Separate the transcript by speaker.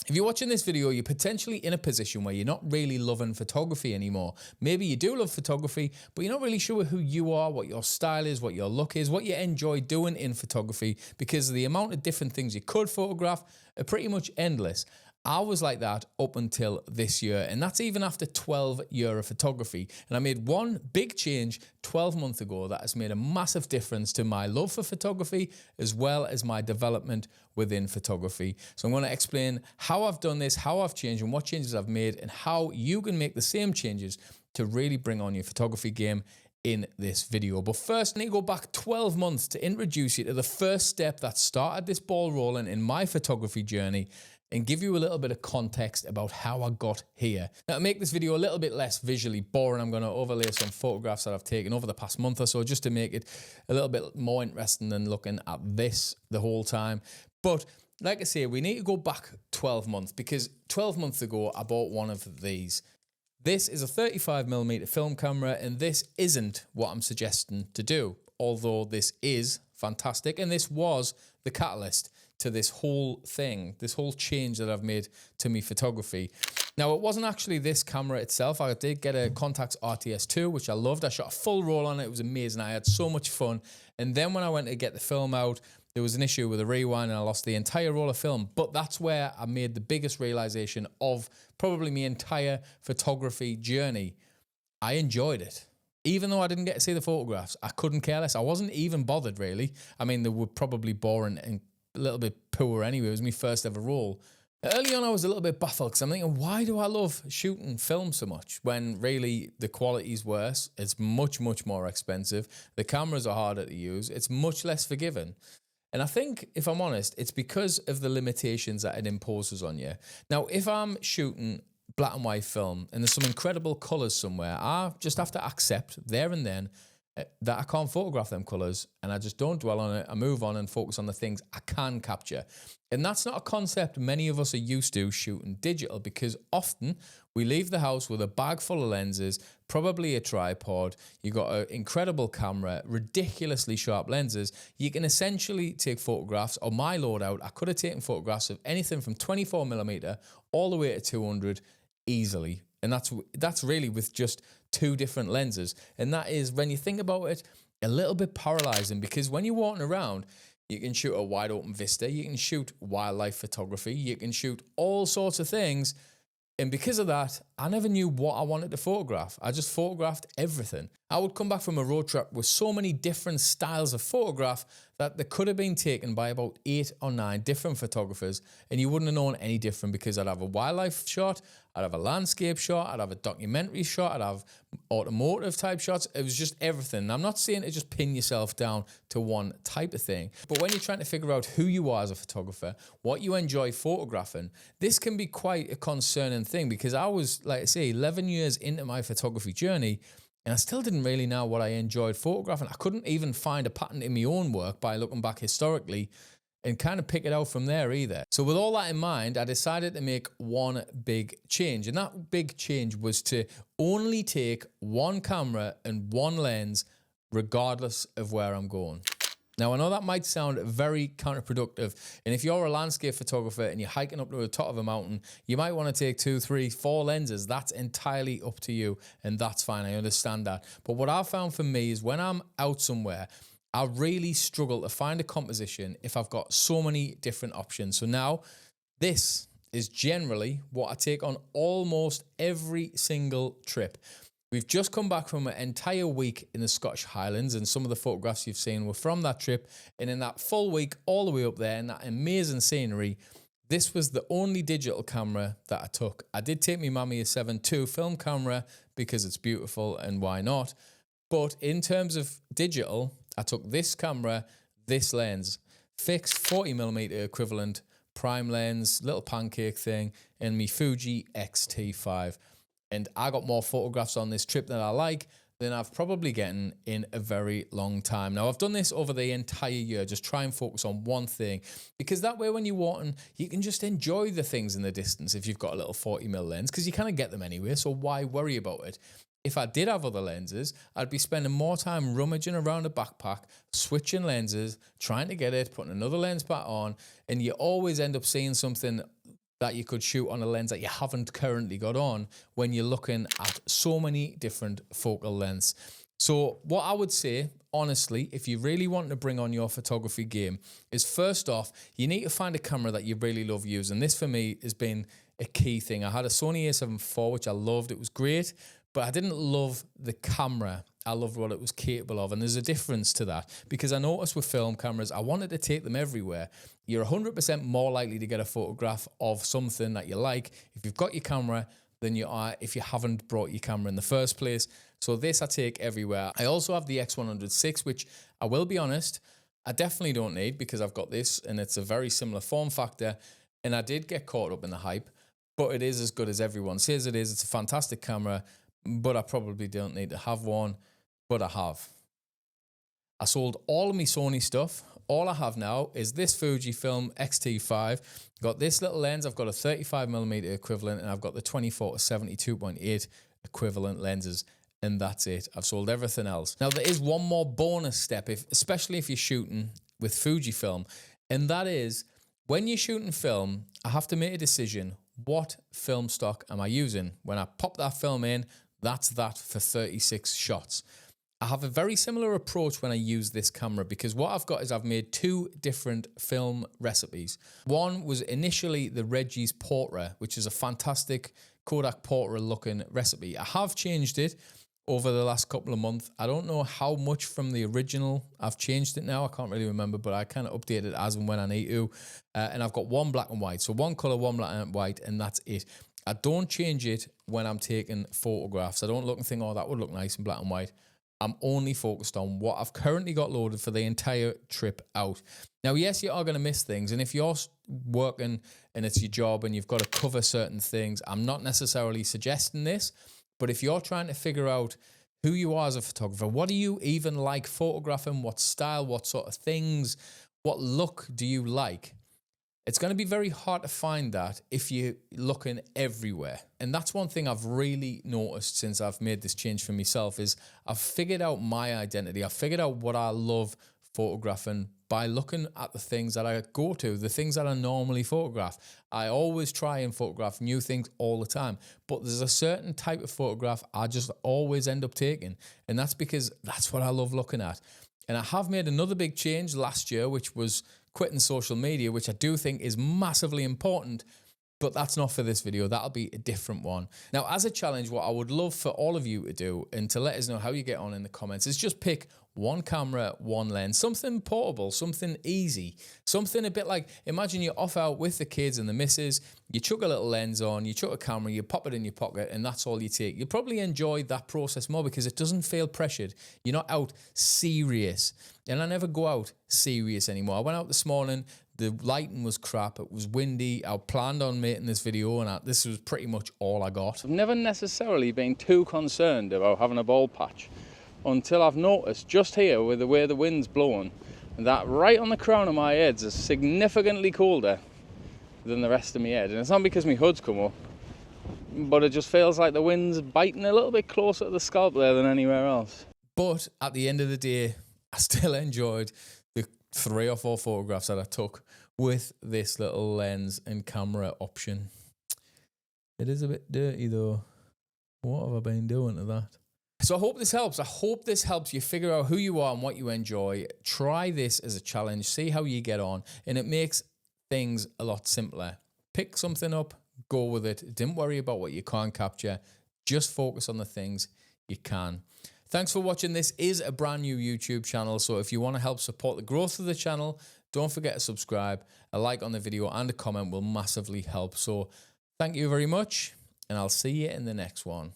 Speaker 1: If you're watching this video, you're potentially in a position where you're not really loving photography anymore. Maybe you do love photography, but you're not really sure who you are, what your style is, what your look is, what you enjoy doing in photography, because the amount of different things you could photograph are pretty much endless. I was like that up until this year, and that's even after 12 years of photography. And I made one big change 12 months ago that has made a massive difference to my love for photography as well as my development within photography. So I'm going to explain how I've done this, how I've changed and what changes I've made, and how you can make the same changes to really bring on your photography game in this video. But first, I need to go back 12 months to introduce you to the first step that started this ball rolling in my photography journey, and give you a little bit of context about how I got here. Now, to make this video a little bit less visually boring, I'm going to overlay some photographs that I've taken over the past month or so, just to make it a little bit more interesting than looking at this the whole time. But like I say, we need to go back 12 months, because 12 months ago, I bought one of these. This is a 35mm film camera, and this isn't what I'm suggesting to do, although this is fantastic, and this was the catalyst to this whole thing, this whole change that I've made to me photography. Now, it wasn't actually this camera itself. I did get a Contax RTS2, which I loved. I shot a full roll on it. It was amazing. I had so much fun. And then when I went to get the film out, there was an issue with a rewind and I lost the entire roll of film. But that's where I made the biggest realization of probably my entire photography journey. I enjoyed it. Even though I didn't get to see the photographs, I couldn't care less. I wasn't even bothered, really. I mean, they were probably boring and a little bit poor anyway. It was my first ever roll. Early on, I was a little bit baffled because I'm thinking, why do I love shooting film so much when really the quality's worse? It's much, much more expensive. The cameras are harder to use. It's much less forgiving. And I think, if I'm honest, it's because of the limitations that it imposes on you. Now, if I'm shooting black and white film and there's some incredible colours somewhere, I just have to accept there and then that I can't photograph them colours, and I just don't dwell on it. I move on and focus on the things I can capture. And that's not a concept many of us are used to shooting digital, because often we leave the house with a bag full of lenses, probably a tripod, you've got an incredible camera, ridiculously sharp lenses. You can essentially take photographs. On my loadout, I could have taken photographs of anything from 24mm all the way to 200 easily. And that's really with just two different lenses. And that is, when you think about it, a little bit paralyzing, because when you're walking around, you can shoot a wide open vista, you can shoot wildlife photography, you can shoot all sorts of things. And because of that, I never knew what I wanted to photograph. I just photographed everything. I would come back from a road trip with so many different styles of photograph that they could have been taken by about 8 or 9 different photographers, and you wouldn't have known any different, because I'd have a wildlife shot, I'd have a landscape shot, I'd have a documentary shot, I'd have automotive type shots. It was just everything. And I'm not saying to just pin yourself down to one type of thing, but when you're trying to figure out who you are as a photographer, what you enjoy photographing, this can be quite a concerning thing, because I was, like I say, 11 years into my photography journey, and I still didn't really know what I enjoyed photographing. I couldn't even find a pattern in my own work by looking back historically and kind of pick it out from there either. So with all that in mind, I decided to make one big change. And that big change was to only take one camera and one lens regardless of where I'm going. Now, I know that might sound very counterproductive, and if you're a landscape photographer and you're hiking up to the top of a mountain, you might want to take 2, 3, 4 lenses. That's entirely up to you, and that's fine. I understand that. But what I've found for me is, when I'm out somewhere, I really struggle to find a composition if I've got so many different options. So now, this is generally what I take on almost every single trip. We've just come back from an entire week in the Scottish Highlands, and some of the photographs you've seen were from that trip. And in that full week, all the way up there in that amazing scenery, this was the only digital camera that I took. I did take my Mamiya 7 II film camera because it's beautiful and why not. But in terms of digital, I took this camera, this lens, fixed 40mm equivalent prime lens, little pancake thing, and my Fuji X-T5. And I got more photographs on this trip than I like than I've probably gotten in a very long time. Now, I've done this over the entire year, just try and focus on one thing, because that way when you're walking, you can just enjoy the things in the distance if you've got a little 40mm lens, because you kind of get them anyway, so why worry about it? If I did have other lenses, I'd be spending more time rummaging around a backpack, switching lenses, trying to get it, putting another lens back on, and you always end up seeing something that you could shoot on a lens that you haven't currently got on when you're looking at so many different focal lengths. So what I would say, honestly, if you really want to bring on your photography game, is first off, you need to find a camera that you really love using. This for me has been a key thing. I had a Sony a7 IV, which I loved. It was great, but I didn't love the camera. I loved what it was capable of. And there's a difference to that, because I noticed with film cameras, I wanted to take them everywhere. You're 100% more likely to get a photograph of something that you like if you've got your camera than you are if you haven't brought your camera in the first place. So this I take everywhere. I also have the X100VI, which I will be honest, I definitely don't need, because I've got this and it's a very similar form factor. And I did get caught up in the hype, but it is as good as everyone says it is. It's a fantastic camera, but I probably don't need to have one, but I have. I sold all of my Sony stuff. All I have now is this Fujifilm X-T5. Got this little lens. I've got a 35mm equivalent, and I've got the 24 to 72.8 equivalent lenses, and that's it. I've sold everything else. Now, there is one more bonus step, especially if you're shooting with Fujifilm, and that is when you're shooting film, I have to make a decision. What film stock am I using? When I pop that film in, that's that for 36 shots. I have a very similar approach when I use this camera, because what I've got is I've made two different film recipes. One was initially the Reggie's Portrait, which is a fantastic Kodak Portrait looking recipe. I have changed it over the last couple of months. I don't know how much from the original I've changed it now. I can't really remember, but I kind of update it as and when I need to. And I've got one black and white. So one color, one black and white, and that's it. I don't change it when I'm taking photographs. I don't look and think, oh, that would look nice in black and white. I'm only focused on what I've currently got loaded for the entire trip out. Now, yes, you are going to miss things. And if you're working and it's your job and you've got to cover certain things, I'm not necessarily suggesting this. But if you're trying to figure out who you are as a photographer, what do you even like photographing? What style, what sort of things, what look do you like? It's going to be very hard to find that if you're looking everywhere. And that's one thing I've really noticed since I've made this change for myself is I've figured out my identity. I've figured out what I love photographing by looking at the things that I go to, the things that I normally photograph. I always try and photograph new things all the time, but there's a certain type of photograph I just always end up taking. And that's because that's what I love looking at. And I have made another big change last year, which was quitting social media, which I do think is massively important, but that's not for this video. That'll be a different one. Now, as a challenge, what I would love for all of you to do and to let us know how you get on in the comments is just pick one camera, one lens, something portable, something easy, something a bit like, imagine you're off out with the kids and the missus, you chuck a little lens on, you chuck a camera, you pop it in your pocket, and that's all you take. You'll probably enjoy that process more because it doesn't feel pressured. You're not out serious. And I never go out serious anymore. I went out this morning, the lighting was crap, it was windy, I planned on making this video, and this was pretty much all I got. I've never necessarily been too concerned about having a bald patch until I've noticed just here with the way the wind's blowing that right on the crown of my head is significantly colder than the rest of my head. And it's not because my hood's come up, but it just feels like the wind's biting a little bit closer to the scalp there than anywhere else. But at the end of the day, I still enjoyed the 3 or 4 photographs that I took with this little lens and camera option. It is a bit dirty though. What have I been doing to that? So I hope this helps. I hope this helps you figure out who you are and what you enjoy. Try this as a challenge. See how you get on. And it makes things a lot simpler. Pick something up, go with it. Don't worry about what you can't capture. Just focus on the things you can. Thanks for watching. This is a brand new YouTube channel. So if you want to help support the growth of the channel, don't forget to subscribe. A like on the video and a comment will massively help. So thank you very much, and I'll see you in the next one.